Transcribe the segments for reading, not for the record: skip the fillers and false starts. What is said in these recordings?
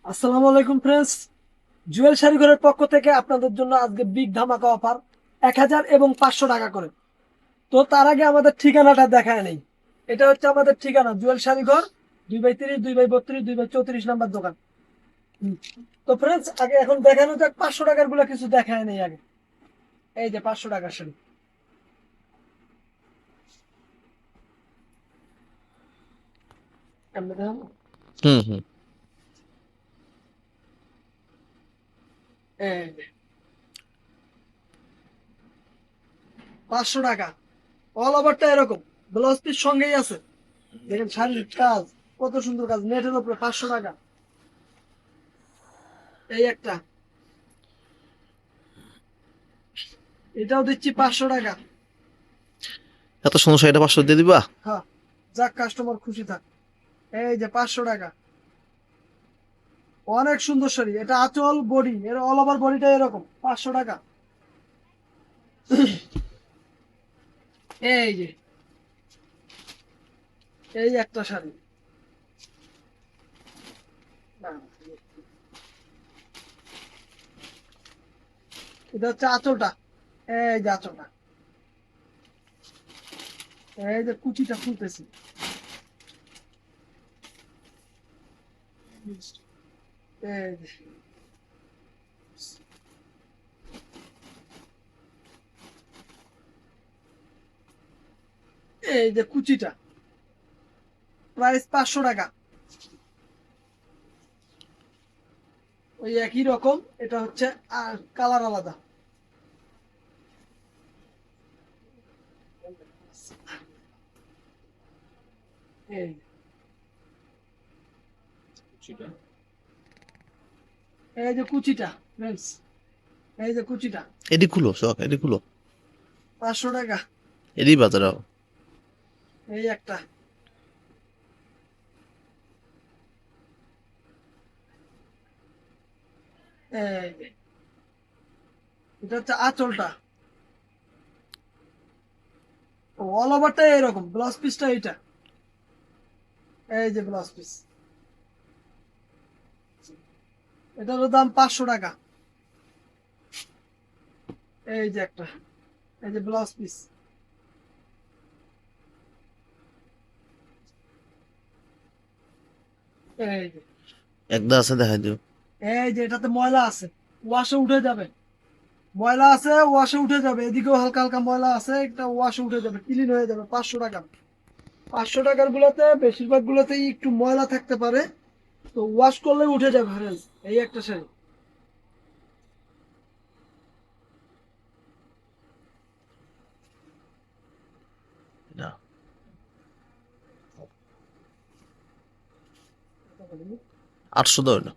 আসসালামু আলাইকুম ফ্রেন্ডস, জুয়েল শাড়িঘরের পক্ষ থেকে আপনাদের জন্য আজকে বিগ ধামাকা অফার 1000 এবং 500 টাকা করে। তো তার আগে আমাদের ঠিকানাটা দেখায় নেই। এটা হচ্ছে আমাদের ঠিকানা, জুয়েল শাড়িঘর, 2/30, 2/32, 2/34 নাম্বার দোকান। হুম। তো ফ্রেন্ডস, আগে এখন দেখানো যাক 500 টাকার গুলা কিছু দেখায় নেই আগে। এই যে 500 টাকার শাড়ি, কেমনে দেখাবো? হুম হুম। এই যে 500 টাকা, অল ওভারটা এরকম, ব্লাউজ পিস সঙ্গেই আছে। দেখেন শাড়ির কাজ, কত সুন্দর কাজ, নেটের উপরে 500 টাকা। এই একটা, এটাও দিচ্ছি 500 টাকা। এত সমস্যা, এটা 500 দিয়ে দিবা? হ্যাঁ, যাক কাস্টমার খুশি থাক। এই যে 500 টাকা, অনেক সুন্দর শাড়ি। এটা আঁচল বডি, এর অল ওভার বডিটা এরকম, 500 টাকা। এই যে, এই একটা শাড়ি, না, এটা হচ্ছে আঁচলটা। এই যে আঁচলটা, এই যে কুচিটা খুলতেছি। এই যে, এই যে কুচিটা, প্রাইস 500 টাকা। ওই একই রকম, এটা হচ্ছে আর কালার আলাদা। এই যে, এই যে কুচিটা ফ্রেন্ডস, এই যে কুচিটা, এডি খুলো শখ, এডি খুলো। 500 টাকা। এডি বাজার আও। এই একটা, এই যে, এটা হচ্ছে আঁচলটা, অল ওভারটা এরকম, ব্লাউজ পিসটা এইটা। এই যে ব্লাউজ পিস, এটারও দাম 500 টাকা। এই যে একটা, এই যে ব্লাউজ পিস, এই যে, একদা আছে দেখাই দিও। এই যে এটাতে ময়লা আছে, ওয়াশে উঠে যাবে। ময়লা আছে, ওয়াশে উঠে যাবে, এদিকেও হালকা হালকা ময়লা আছে, একটা ওয়াশে উঠে যাবে, ক্লিন হয়ে যাবে। 500 টাকা। 500 টাকার গুলোতে বেশিরভাগ গুলোতেই একটু ময়লা থাকতে পারে, তো ওয়াশ করলে উঠে যাবে ফ্রেন্ডস। এই একটা শাড়ি, এটা 800 দাও এটা।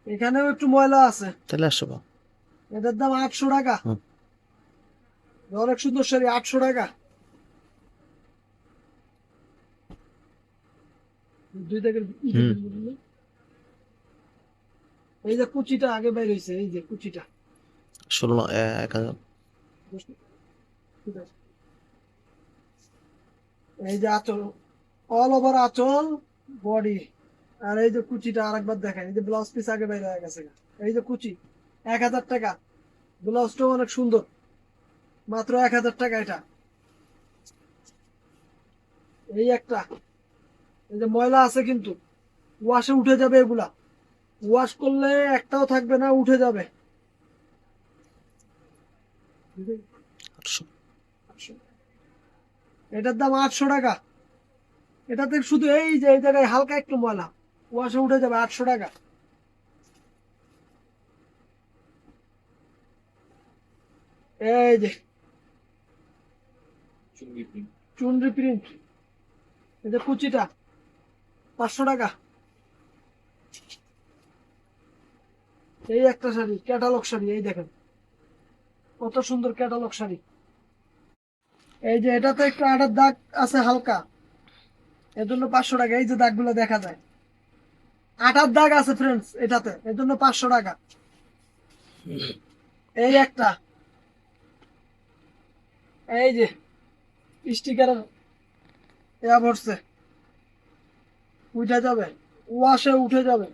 এখানেও একটু ময়লা আছে, তাহলে 800 পাও। এটার দাম 800 টাকা। হুম অনেক সুন্দর শাড়ি, 800 টাকা। দুই থেকে হুম। এই যে কুচিটা আগে বের হয়েছে, এই যে কুচিটা, 16 না, 1000। এই যে আঁচল, অল ওভার আঁচল বডি। আর এই যে কুচিটা আরেকবার দেখেন, এই যে ব্লাউজ পিস আগে বের হয়ে গেছে। এই যে কুচি, 1000 টাকা। ব্লাউজটাও অনেক সুন্দর, মাত্র 1000 টাকা এটা। এই একটা, এই যে ময়লা আছে কিন্তু, ওয়াশে উঠে যাবে এগুলা। ওয়াশ করলে একটাও থাকবে না, উঠে যাবে। 800। এটার দাম 800 টাকা। এটাতে শুধু এই যে এই জায়গায় হালকা একটু ময়লা, ওয়াশে উঠে যাবে, 800 টাকা। এই যে চুনরি প্রিন্ট, এই যে কুচিটা, 500 টাকা। এই একটা শাড়ি, ক্যাটালগ শাড়ি, এই দেখেন কত সুন্দর ক্যাটালগ শাড়ি। এই যে এটাতে একটু আটার দাগ আছে হালকা, এর জন্য 500 টাকা। এই যে দাগগুলো দেখা যায়, আটার দাগ আছে ফ্রেন্ডস এটাতে, এর জন্য 500 টাকা। এই একটা, এই যে স্টিকারের ইয়া ভরছে, উঠে যাবে, ওয়াশে উঠে যাবে।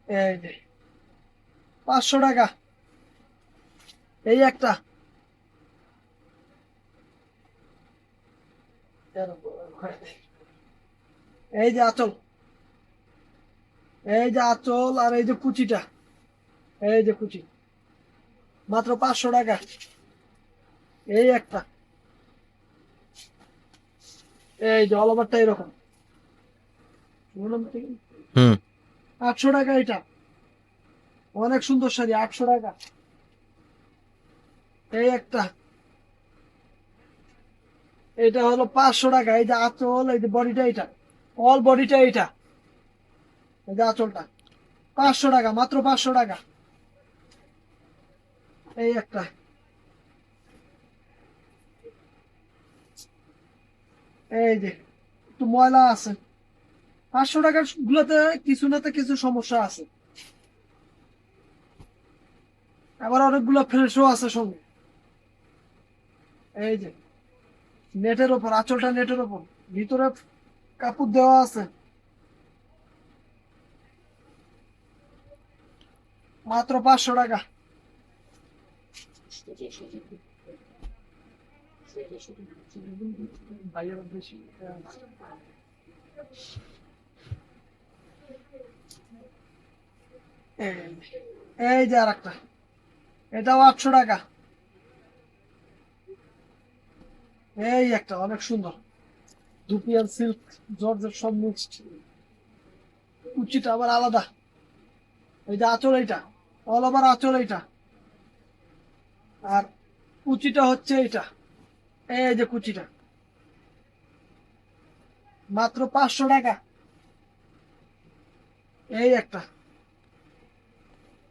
এই যে 500 টাকা। এই একটা, এই যে আঁচল, এই যে আঁচল, আর এই যে কুচিটা, এই যে কুচি, মাত্র 500 টাকা। এই একটা, এই যে অল ওভারটা এরকম, হুম 800 টাকা এটা। অনেক সুন্দর শাড়ি, 800 টাকা। এই একটা, এটা হলো 500 টাকা। এই যে আঁচল, এই যে বডিটা, এটা অল বডিটা, এটা এই যে আঁচলটা, 500 টাকা, মাত্র 500 টাকা। এই একটা, এই যে একটু ময়লা আছে, 500 টাকার গুলোতে কিছু না তো কিছু সমস্যা আছে, আবার অনেকগুলো ফ্রেশও আছে সঙ্গে। এই যে নেটের ওপর, আঁচলটা নেটের ওপর, ভিতরে কাপড় দেওয়া আছে, মাত্র 500 টাকা। এই যে আর একটা, এটাও 800 টাকা। এই একটা অনেক সুন্দর, দুপিয়ান সিল্ক, জর্জের সব মিক্সড, কুচিটা আবার আলাদা। এই যে আঁচল, এইটা অল ওভার আঁচল, এইটা আর কুচিটা হচ্ছে এইটা, এই যে কুচিটা, মাত্র 500 টাকা। এই একটা,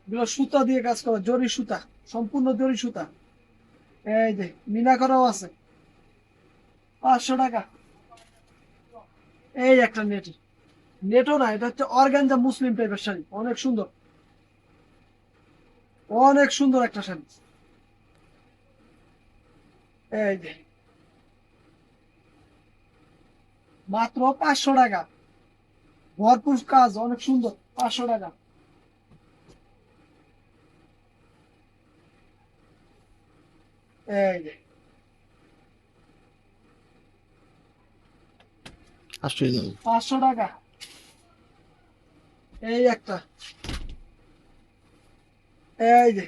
এগুলো সুতা দিয়ে কাজ করা, জরি সুতা, সম্পূর্ণ জরি সুতা। এই যে মিনা করাও আছে, 500 টাকা। এই একটা নেট, নেটও না, এটা হচ্ছে অর্গানজা মুসলিম টাইপের শাড়ি, অনেক সুন্দর, অনেক সুন্দর একটা শাড়ি। এই যে মাত্র 500 টাকা, ভরপুর কাজ, অনেক সুন্দর, 500 টাকা। এই যে 500 টাকা। এই একটা, এই যে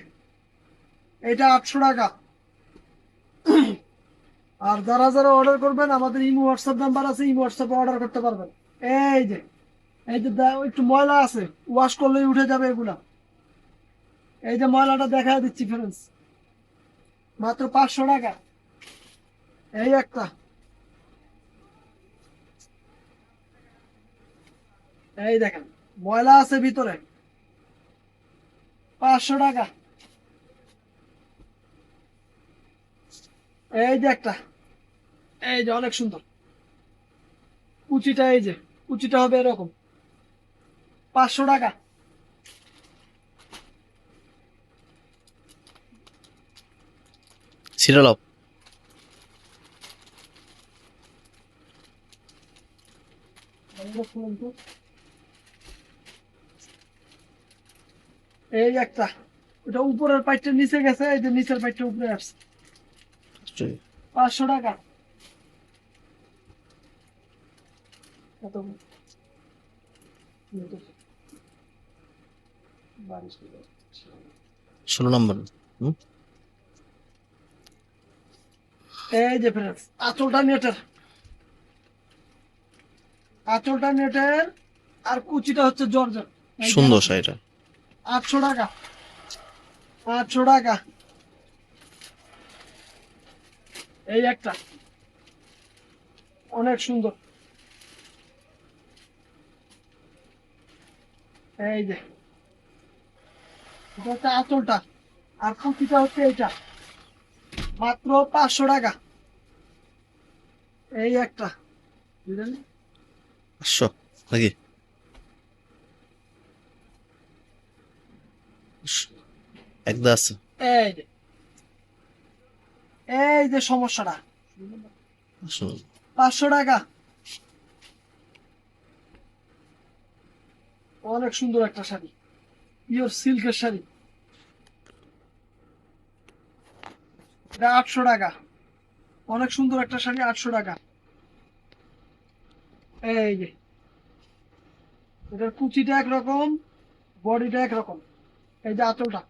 এটা 800 টাকা। আর যারা যারা অর্ডার করবেন, আমাদের ইমো হোয়াটসঅ্যাপ নাম্বার আছে, ইমো হোয়াটসঅ্যাপে অর্ডার করতে পারবেন। এই যে, এই যে একটু ময়লা আছে, ওয়াশ করলেই উঠে যাবে এগুলা। এই যে ময়লাটা দেখা দিচ্ছি ফ্রেন্ডস, মাত্র 500 টাকা। এই একটা, এই দেখেন ময়লা আছে ভিতরে, 500 টাকা। এই যে একটা, এই যে অনেক সুন্দর, কুচিটা, এই যে কুচিটা হবে এরকম, 500 টাকা। সিরিয়াল অফ এই একটা, এটা উপরের পাইটটা নিচে গেছে, এই যে নিচের পাইটটা উপরে আসছে, 500 টাকা। ষোলো নম্বর হুম এই যে ফ্রেন্ডস, আঁচলটা নেটের, আঁচলটা নেটের, আর কুচিটা হচ্ছে জর্জেট। এই যে সুন্দর এরকম। শাড়িটা 800 টাকা, 800 টাকা। এই একটা, অনেক সুন্দর। এই যে এটা হচ্ছে আঁচলটা, আর কুচিটা হচ্ছে এইটা, মাত্র 500 টাকা। এই একটা, বুঝলেন? 500 নাকি একদা আছে এই যে, এই যে সমস্যাটা, 500 টাকা। অনেক সুন্দর একটা শাড়ি, পিওর সিল্কের শাড়ি, এটা 800 টাকা। অনেক সুন্দর একটা শাড়ি, 800 টাকা। এই যে এটার কুচিটা একরকম, বডিটা একরকম। এই যে আঁচলটা,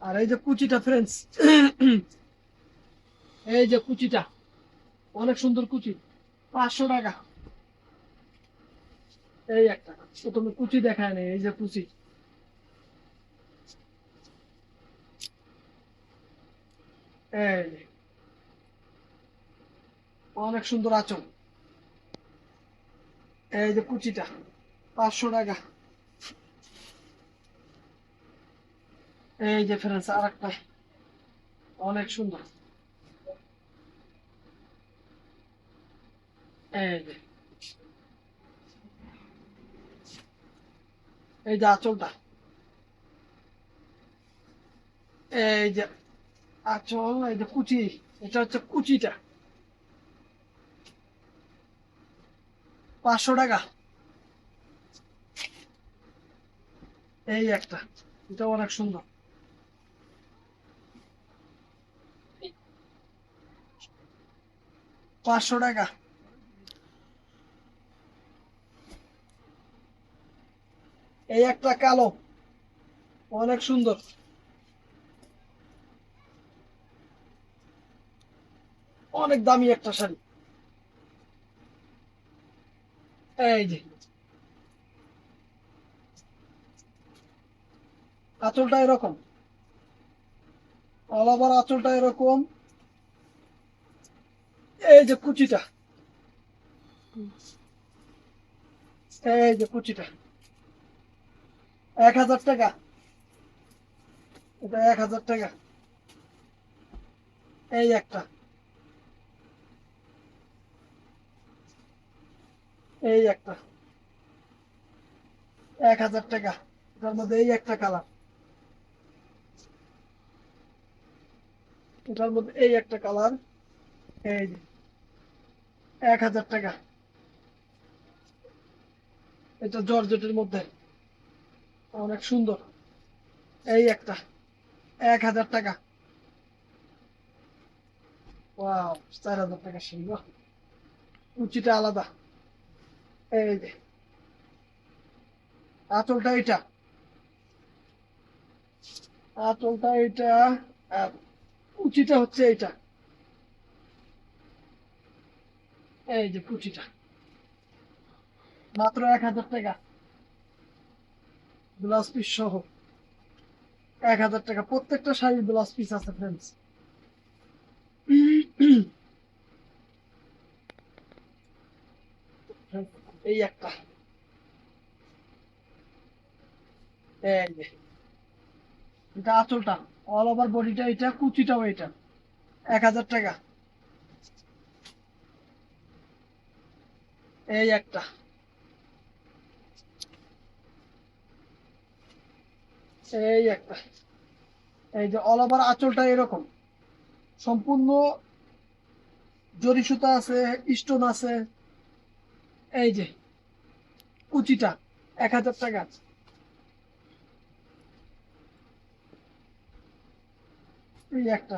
আর এই যে কুচিটা ফ্রেন্ডস, এই যে কুচিটা অনেক সুন্দর কুচি, 500 টাকা। এই একটা তো তুমি কুচি দেখায় নেই, এই যে কুচি, এই যে অনেক সুন্দর আঁচল। এই যে কুচিটা, 500 টাকা। এই যে ফ্রেন্ডস আর একটা অনেক সুন্দর, এই যে, এই যে আঁচলটা, এই যে আঁচল, এই যে কুচি, এটা হচ্ছে কুচিটা, 500 টাকা। এই একটা, এটা অনেক সুন্দর, 500 টাকা। এই একটা কালো, অনেক সুন্দর, অনেক দামি একটা শাড়ি। এই যে আঁচলটা এরকম, অল ওভার আঁচলটা এরকম। এই যে কুচিটা, এই যে কুচিটা, 1000 টাকা। এটা 1000 টাকা। এই একটা, এই একটা, 1000 টাকা। এটার মধ্যে এই একটা কালার, এটার মধ্যে এই একটা কালার। এই যে 1000 টাকা। এটা জর্জেটের মধ্যে অনেক সুন্দর। এই একটা, 1000 টাকা। ওয়াও, 4000 টাকা শাড়ি, বাহ! কুচিটা আলাদা। এই যে আঁচলটা এটা, আঁচলটা এটা, আর কুচিটা হচ্ছে এটা। এই যে কুচিটা, মাত্র 1000 টাকা, ব্লাউজ পিস সহ। 1000 টাকা প্রত্যেকটা শাড়ির ব্লাউজ পিস আছে ফ্রেন্ডস। এই একটা, এই যে এটা আঁচলটা, অল ওভার বডিটা এটা, কুচিটাও এটা, 1000 টাকা। এই একটা, এই একটা, এই যে অল ওভার আঁচলটা এরকম, সম্পূর্ণ জরি সুতা আছে, স্টোন আছে। এই যে কুচিটা, 1000 টাকা। এই একটা,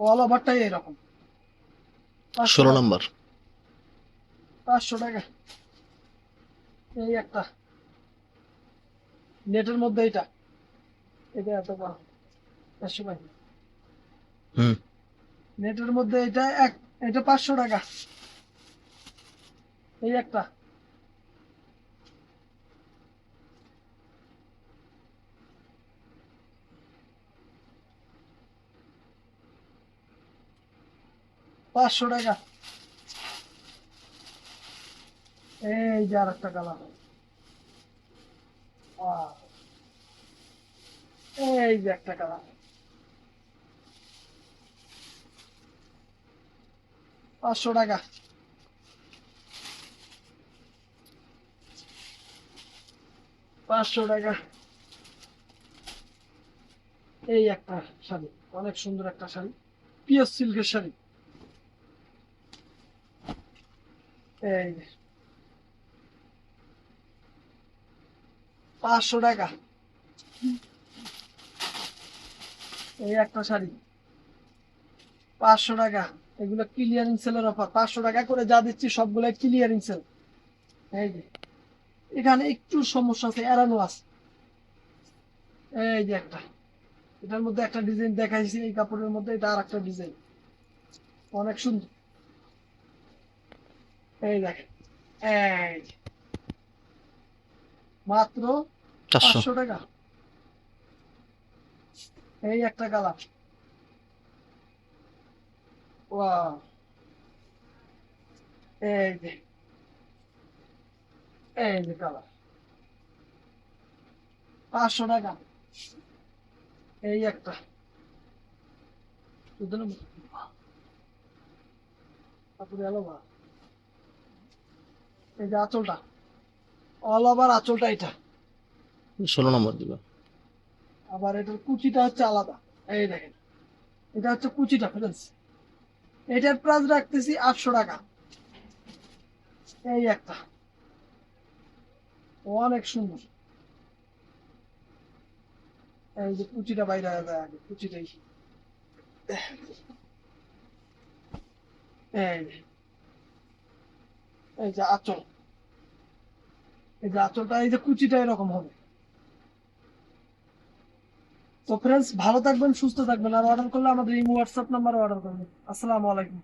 অল ওভারটাই এরকম, 500 16 টাকা। নম্বর। 500 টাকা। এই একটা, নেটের মধ্যে এটা, এটা এত বড়, 500 ভাই। হুম। নেটের মধ্যে এটা এক, এটা 500 টাকা। এই একটা, 500 টাকা। এই যে আর একটা কালার, এই যে একটা কালার, 500 টাকা। 500 টাকা। এই একটা শাড়ি, অনেক সুন্দর একটা শাড়ি, পিওর সিল্কের শাড়ি। এই যে 500 টাকা। এই একটা শাড়ি 500 টাকা। এগুলো ক্লিয়ারিং সেলের অফার, 500 টাকা করে যা দিচ্ছি সবগুলো ক্লিয়ারিং সেল। এই যে এখানে একটু সমস্যা আছে, এড়ানো আছে। এই যে একটা, এটার মধ্যে একটা ডিজাইন দেখাইছি, এই কাপড়ের মধ্যে এটা আর একটা ডিজাইন, অনেক সুন্দর। এই দেখেন, এই যে, মাত্র 400। 500 টাকা। এই একটা কালার, ওয়াও। এই যে, এই যে কালার, 500 টাকা। এই একটা, শুধু না, তারপরে এলো বা, এই যে আঁচলটা, অল ওভার আঁচলটা এটা। 16 নম্বর দিবা। আবার এটার কুচিটা হচ্ছে আলাদা। এই দেখেন, এটা হচ্ছে কুচিটা ফ্রেন্ডস। এটার প্রাইস রাখতেছি 800 টাকা। এই একটা, অনেক সুন্দর। এই যে কুচিটা বাইরে যায় আগে, কুচিটাই। এই যে, এই যে আঁচল, এই যে আঁচলটা, এই যে কুচিটা এরকম হবে। তো ফ্রেন্ডস, ভালো থাকবেন, সুস্থ থাকবেন, আর অর্ডার করলে আমাদের এই হোয়াটসঅ্যাপ নাম্বারে অর্ডার করবেন। আসসালামু আলাইকুম।